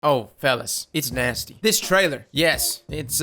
Oh, fellas, it's nasty. This trailer, yes, it's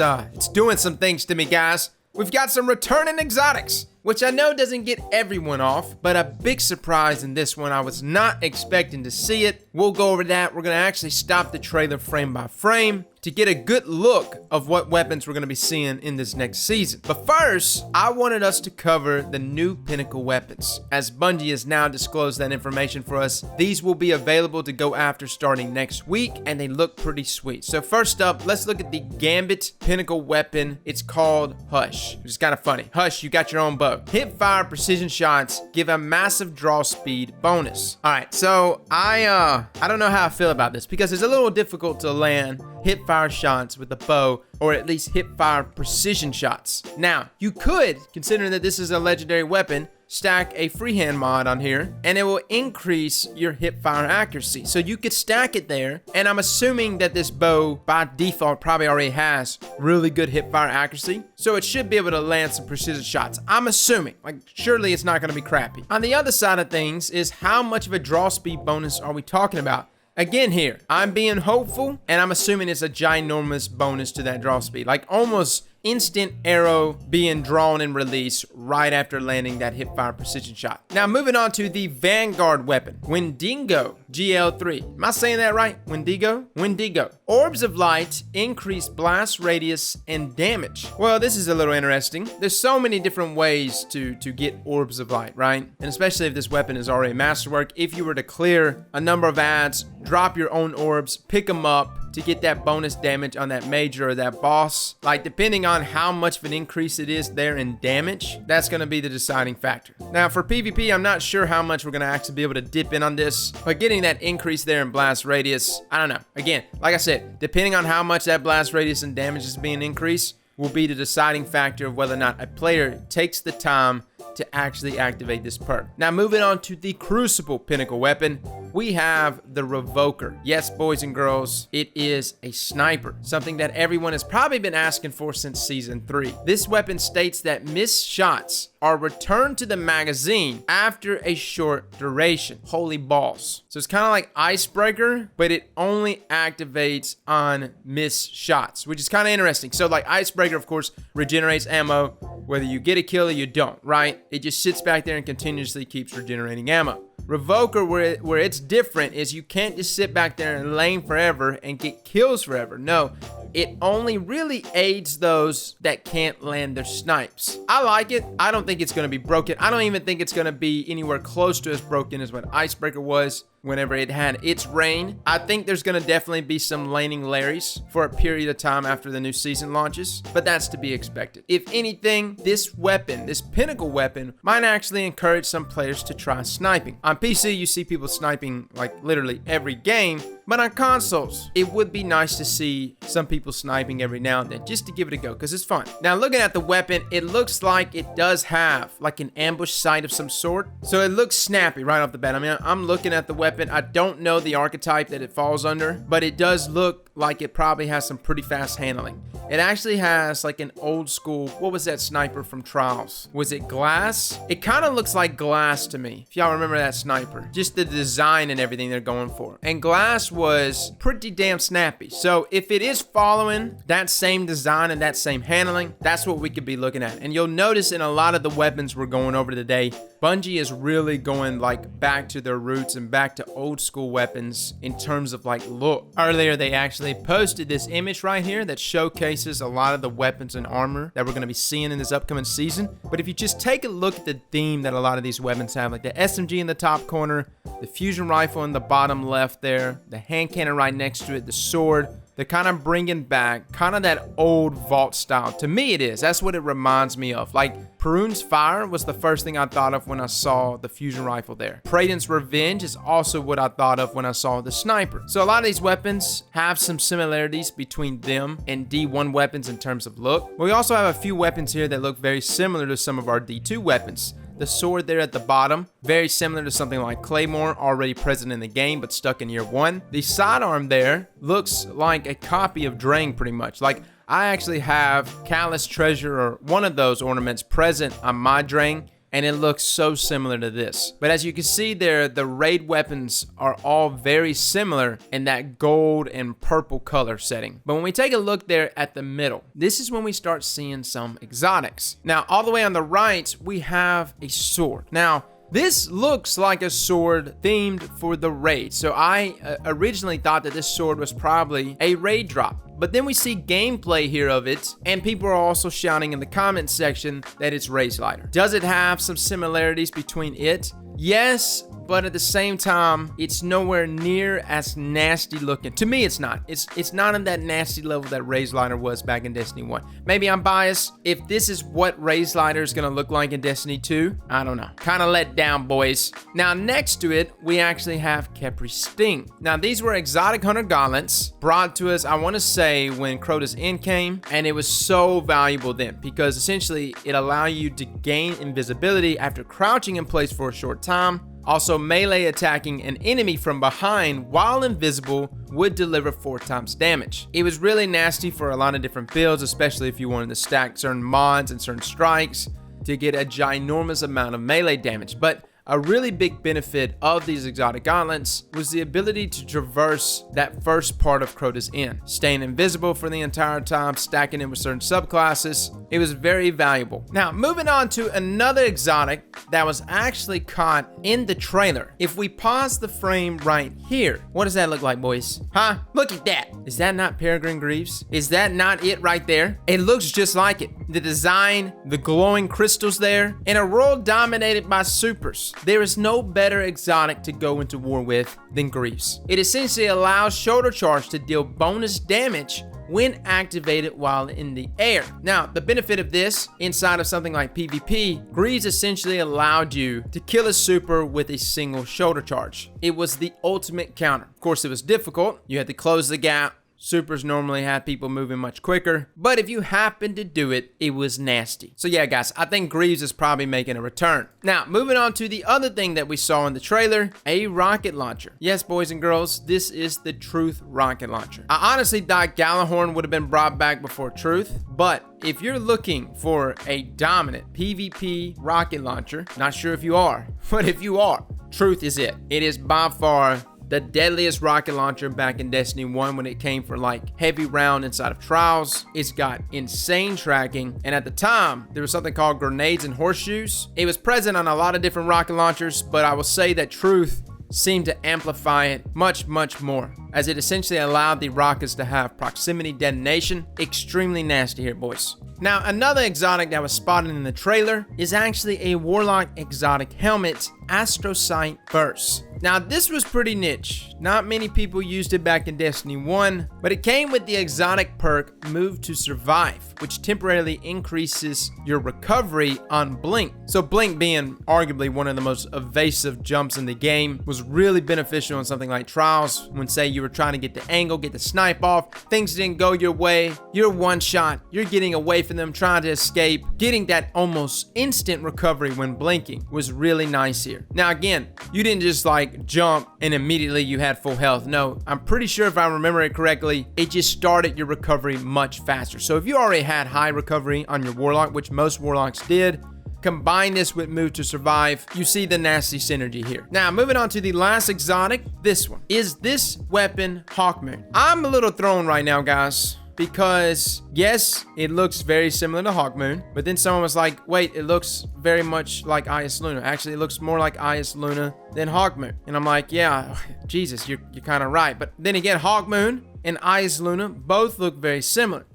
doing some things to me, guys. We've got some returning exotics, which I know doesn't get everyone off, but a big surprise in this one. I was not expecting to see it. We'll go over that. We're gonna actually stop the trailer frame by frame to get a good look of what weapons we're gonna be seeing in this next season. But first, I wanted us to cover the new Pinnacle Weapons. As Bungie has now disclosed that information for us, these will be available to go after starting next week, and they look pretty sweet. So first up, let's look at the Gambit Pinnacle Weapon. It's called Hush, which is kind of funny. Hush, you got your own bow. Hip fire precision shots give a massive draw speed bonus. All right, so I don't know how I feel about this because it's a little difficult to land hip fire shots with a bow, or at least hip fire precision shots. Now, you could, considering that this is a legendary weapon, stack a freehand mod on here and it will increase your hip fire accuracy. So you could stack it there, and I'm assuming that this bow by default probably already has really good hip fire accuracy, so it should be able to land some precision shots. I'm assuming, like, surely it's not going to be crappy. On the other side of things is how much of a draw speed bonus are we talking about? Again here, I'm being hopeful, and I'm assuming it's a ginormous bonus to that draw speed. Like almost instant arrow being drawn and released right after landing that hipfire precision shot. Now moving on to the Vanguard weapon, Wendigo GL3. Am I saying that right? Wendigo? Wendigo. Orbs of light increase blast radius and damage. Well, this is a little interesting. There's so many different ways to get orbs of light, right? And especially if this weapon is already masterwork, if you were to clear a number of ads, drop your own orbs, pick them up to get that bonus damage on that major or that boss. Like, depending on how much of an increase it is there in damage, that's going to be the deciding factor. Now for PvP, I'm not sure how much we're going to actually be able to dip in on this, but getting that increase there in blast radius, I don't know. Again, like I said, depending on how much that blast radius and damage is being increased will be the deciding factor of whether or not a player takes the time to actually activate this perk. Now moving on to the Crucible Pinnacle Weapon, we have the Revoker. Yes, boys and girls, it is a sniper, something that everyone has probably been asking for since Season 3. This weapon states that missed shots are returned to the magazine after a short duration. Holy balls. So it's kind of like Icebreaker, but it only activates on missed shots, which is kind of interesting. So like Icebreaker, of course, regenerates ammo, whether you get a kill or you don't, right? It just sits back there and continuously keeps regenerating ammo. Revoker, where it's different, is you can't just sit back there and lane forever and get kills forever. No, it only really aids those that can't land their snipes. I like it. I don't think it's going to be broken. I don't even think it's going to be anywhere close to as broken as what Icebreaker was whenever it had its reign. I think there's going to definitely be some laning Larrys for a period of time after the new season launches, but that's to be expected. If anything, this weapon, this Pinnacle Weapon, might actually encourage some players to try sniping. On PC, you see people sniping like literally every game, but on consoles, it would be nice to see some people sniping every now and then, just to give it a go, because it's fun. Now, looking at the weapon, it looks like it does have like an ambush sight of some sort, so it looks snappy right off the bat. I mean, I'm looking at the weapon. I don't know the archetype that it falls under, but it does look like it probably has some pretty fast handling. It actually has like an old school, what was that sniper from Trials? Was it Glass? It kind of looks like Glass to me, if y'all remember that sniper. Just the design and everything they're going for. And Glass was pretty damn snappy. So if it is following that same design and that same handling, that's what we could be looking at. And you'll notice in a lot of the weapons we're going over today, Bungie is really going like back to their roots and back to old school weapons in terms of like look. Earlier they actually posted this image right here that showcases a lot of the weapons and armor that we're going to be seeing in this upcoming season. But if you just take a look at the theme that a lot of these weapons have, like the SMG in the top corner, the fusion rifle in the bottom left there, the hand cannon right next to it, the sword, they're kind of bringing back kind of that old vault style. To me it is. That's what it reminds me of. Like Perun's Fire was the first thing I thought of when I saw the fusion rifle there. Praeton's Revenge is also what I thought of when I saw the sniper. So a lot of these weapons have some similarities between them and D1 weapons in terms of look. But we also have a few weapons here that look very similar to some of our D2 weapons. The sword there at the bottom, very similar to something like Claymore, already present in the game, but stuck in year 1. The sidearm there looks like a copy of Drang pretty much. Like, I actually have Callous Treasure or one of those ornaments present on my Drang, and it looks so similar to this. But as you can see there, the raid weapons are all very similar in that gold and purple color setting. But when we take a look there at the middle, this is when we start seeing some exotics. Now, all the way on the right, we have a sword. Now, this looks like a sword themed for the raid. So I originally thought that this sword was probably a raid drop. But then we see gameplay here of it, and people are also shouting in the comment section that it's Raise Lighter. Does it have some similarities between it? Yes, but at the same time, it's nowhere near as nasty looking. To me, it's not. It's not on that nasty level that Raise Lighter was back in Destiny 1. Maybe I'm biased. If this is what Raise Lighter is going to look like in Destiny 2, I don't know. Kind of let down, boys. Now, next to it, we actually have Khepri Sting. Now, these were exotic hunter gauntlets brought to us, I want to say, when Crota's End came, and it was so valuable then because essentially it allowed you to gain invisibility after crouching in place for a short time. Also, melee attacking an enemy from behind while invisible would deliver 4 times damage. It was really nasty for a lot of different builds, especially if you wanted to stack certain mods and certain strikes to get a ginormous amount of melee damage. But a really big benefit of these exotic gauntlets was the ability to traverse that first part of Crota's End, staying invisible for the entire time, stacking it with certain subclasses. It was very valuable. Now, moving on to another exotic that was actually caught in the trailer. If we pause the frame right here, what does that look like, boys? Huh? Look at that. Is that not Peregrine Greaves? Is that not it right there? It looks just like it. The design, the glowing crystals there. In a world dominated by supers, there is no better exotic to go into war with than Greaves. It essentially allows shoulder charge to deal bonus damage when activated while in the air. Now, the benefit of this inside of something like PvP, Greaves essentially allowed you to kill a super with a single shoulder charge. It was the ultimate counter. Of course, it was difficult. You had to close the gap. Supers normally had people moving much quicker, but if you happened to do it, it was nasty. So yeah, guys, I think Greaves is probably making a return. Now, moving on to the other thing that we saw in the trailer, a rocket launcher. Yes, boys and girls, this is the Truth rocket launcher. I honestly thought Gjallarhorn would have been brought back before Truth, but if you're looking for a dominant PvP rocket launcher, not sure if you are, but if you are, Truth is it. It is by far the deadliest rocket launcher back in Destiny 1 when it came for like heavy round inside of trials. It's got insane tracking, and at the time there was something called grenades and horseshoes. It was present on a lot of different rocket launchers, but I will say that Truth seemed to amplify it much more, as it essentially allowed the rockets to have proximity detonation. Extremely nasty here, boys. Now, another exotic that was spotted in the trailer is actually a Warlock exotic helmet, Astrocyte Burst. Now, this was pretty niche. Not many people used it back in Destiny 1, but it came with the exotic perk Move to Survive, which temporarily increases your recovery on Blink. So Blink, being arguably one of the most evasive jumps in the game, was really beneficial in something like Trials, when say you were trying to get the angle, get the snipe off, things didn't go your way, you're one shot, you're getting away from them, trying to escape. Getting that almost instant recovery when blinking was really nice here. Now again, you didn't just like jump and immediately you had full health. No, I'm pretty sure if I remember it correctly, it just started your recovery much faster. So if you already had high recovery on your Warlock, which most Warlocks did, combine this with Move to Survive, you see the nasty synergy here. Now, moving on to the last exotic, this one. Is this weapon Hawkmoon? I'm a little thrown right now, guys, because yes, it looks very similar to Hawkmoon, but then someone was like, wait, it looks very much like Ias Luna. Actually, it looks more like Ias Luna than Hawkmoon. And I'm like, yeah, Jesus, you're kind of right. But then again, Hawkmoon and Ias Luna both look very similar.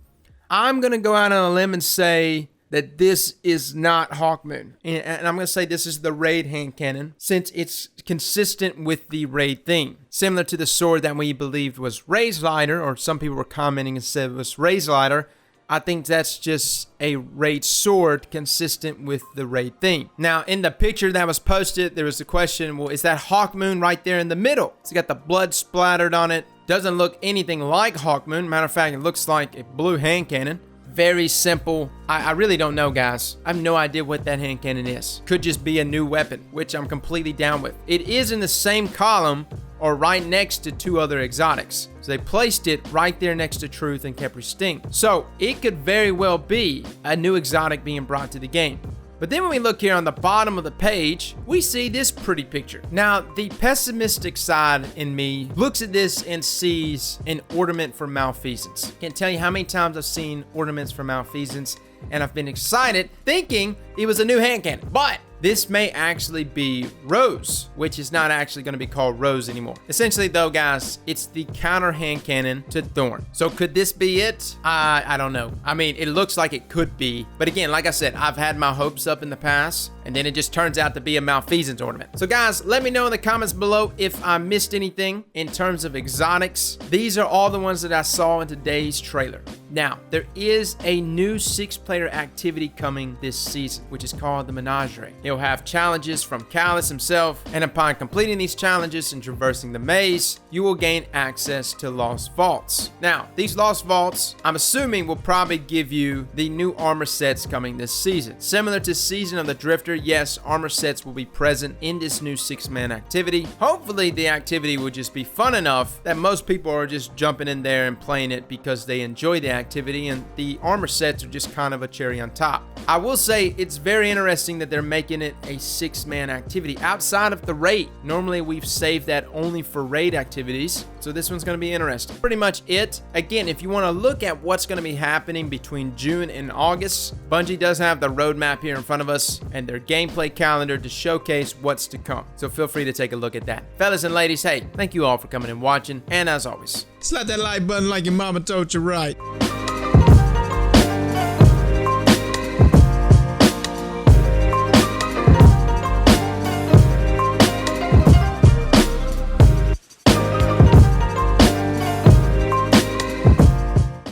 I'm going to go out on a limb and say that this is not Hawkmoon. And I'm going to say this is the raid hand cannon, since it's consistent with the raid theme. Similar to the sword that we believed was Raise Lighter, or some people were commenting and said it was Raise Lighter. I think that's just a raid sword consistent with the raid theme. Now, in the picture that was posted, there was the question, well, is that Hawkmoon right there in the middle? It's got the blood splattered on it. Doesn't look anything like Hawkmoon. Matter of fact, it looks like a blue hand cannon. Very simple. I really don't know, guys. I have no idea what that hand cannon is. Could just be a new weapon, which I'm completely down with. It is in the same column or right next to 2 other exotics. So they placed it right there next to Truth and Khepri Sting. So it could very well be a new exotic being brought to the game. But then when we look here on the bottom of the page, we see this pretty picture. Now, the pessimistic side in me looks at this and sees an ornament for malfeasance. Can't tell you how many times I've seen ornaments for malfeasance, and I've been excited thinking it was a new hand cannon. But this may actually be Rose, which is not actually going to be called Rose anymore. Essentially, though, guys, it's the counter hand cannon to Thorn. So could this be it? I don't know. I mean, it looks like it could be. But again, like I said, I've had my hopes up in the past, and then it just turns out to be a malfeasance ornament. So guys, let me know in the comments below if I missed anything in terms of exotics. These are all the ones that I saw in today's trailer. Now, there is a new 6-player activity coming this season, which is called the Menagerie. You'll have challenges from Callus himself, and upon completing these challenges and traversing the maze, you will gain access to Lost Vaults. Now, these Lost Vaults, I'm assuming, will probably give you the new armor sets coming this season. Similar to Season of the Drifter, yes, armor sets will be present in this new 6-man activity. Hopefully, the activity will just be fun enough that most people are just jumping in there and playing it because they enjoy the activity, and the armor sets are just kind of a cherry on top. I will say it's very interesting that they're making it a 6-man activity outside of the raid. Normally we've saved that only for raid activities, so this one's going to be interesting. Pretty much it. Again, if you want to look at what's going to be happening between June and August, Bungie does have the roadmap here in front of us and their gameplay calendar to showcase what's to come, so feel free to take a look at that. Fellas and ladies, hey, thank you all for coming and watching, and as always, slap that like button like your mama told you right.